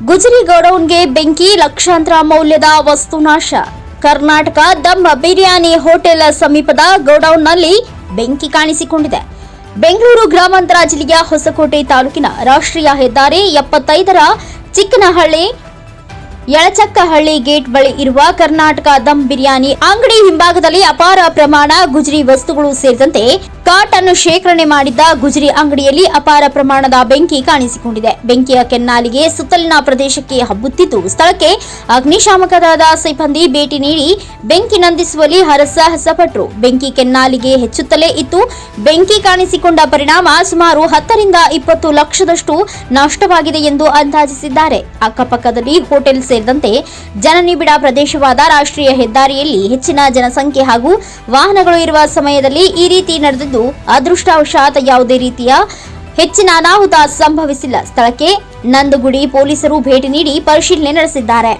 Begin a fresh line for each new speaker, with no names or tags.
ಗುಜರಿ ಗೋಡೌನ್ಗೆ ಬೆಂಕಿ, ಲಕ್ಷಾಂತರ ಮೌಲ್ಯದ ವಸ್ತು ನಾಶ. ಕರ್ನಾಟಕ ದಮ್ ಬಿರಿಯಾನಿ ಹೋಟೆಲ್ ಸಮೀಪದ ಗೋಡೌನ್ನಲ್ಲಿ ಬೆಂಕಿ ಕಾಣಿಸಿಕೊಂಡಿದೆ. ಬೆಂಗಳೂರು ಗ್ರಾಮಾಂತರ ಜಿಲ್ಲೆಯ ಹೊಸಕೋಟೆ ತಾಲೂಕಿನ ರಾಷ್ಟ್ರೀಯ ಹೆದ್ದಾರಿ 75ರ ಚಿಕ್ಕನಹಳ್ಳಿ ಯಳಚಕ್ಕಹಳ್ಳಿ ಗೇಟ್ ಬಳಿ ಇರುವ ಕರ್ನಾಟಕ ದಮ್ ಬಿರಿಯಾನಿ ಅಂಗಡಿ ಹಿಂಭಾಗದಲ್ಲಿ ಅಪಾರ ಪ್ರಮಾಣ ಗುಜರಿ ವಸ್ತುಗಳು ಸೇರಿದಂತೆ ಕಾಟನ್ನು ಶೇಖರಣೆ ಮಾಡಿದ್ದ ಗುಜರಿ ಅಂಗಡಿಯಲ್ಲಿ ಅಪಾರ ಪ್ರಮಾಣದ ಬೆಂಕಿ ಕಾಣಿಸಿಕೊಂಡಿದೆ. ಬೆಂಕಿಯ ಕೆನ್ನಾಲಿಗೆ ಸುತ್ತಲಿನ ಪ್ರದೇಶಕ್ಕೆ ಹಬ್ಬುತ್ತಿದ್ದು, ಸ್ಥಳಕ್ಕೆ ಅಗ್ನಿಶಾಮಕ ದಳದ ಸಿಬ್ಬಂದಿ ಭೇಟಿ ನೀಡಿ ಬೆಂಕಿ ನಂದಿಸುವಲ್ಲಿ ಹರಸಾಹಸಪಟ್ಟರು. ಬೆಂಕಿ ಕೆನ್ನಾಲಿಗೆ ಹೆಚ್ಚುತ್ತಲೇ ಇತ್ತು. ಬೆಂಕಿ ಕಾಣಿಸಿಕೊಂಡ ಪರಿಣಾಮ ಸುಮಾರು 10 ರಿಂದ 20 ಲಕ್ಷದಷ್ಟು ನಷ್ಟವಾಗಿದೆ ಎಂದು ಅಂದಾಜಿಸಿದ್ದಾರೆ. ಅಕ್ಕಪಕ್ಕದಲ್ಲಿ ಹೋಟೆಲ್ ಸೇರಿದಂತೆ ಜನನಿಬಿಡ ಪ್ರದೇಶವಾದ ರಾಷ್ಟ್ರೀಯ ಹೆದ್ದಾರಿಯಲ್ಲಿ ಹೆಚ್ಚಿನ ಜನಸಂಖ್ಯೆ ಹಾಗೂ ವಾಹನಗಳು ಇರುವ ಸಮಯದಲ್ಲಿ ಈ ರೀತಿ ನಡೆದಿದ್ದು, ಅದೃಷ್ಟವಶಾತ್ ಯಾವುದೇ ರೀತಿಯ ಹೆಚ್ಚಿನ ಅನಾಹುತ ಸಂಭವಿಸಿಲ್ಲ. ಸ್ಥಳಕ್ಕೆ ನಂದಗುಡಿ ಪೊಲೀಸರು ಭೇಟಿ ನೀಡಿ ಪರಿಶೀಲನೆ ನಡೆಸಿದ್ದಾರೆ.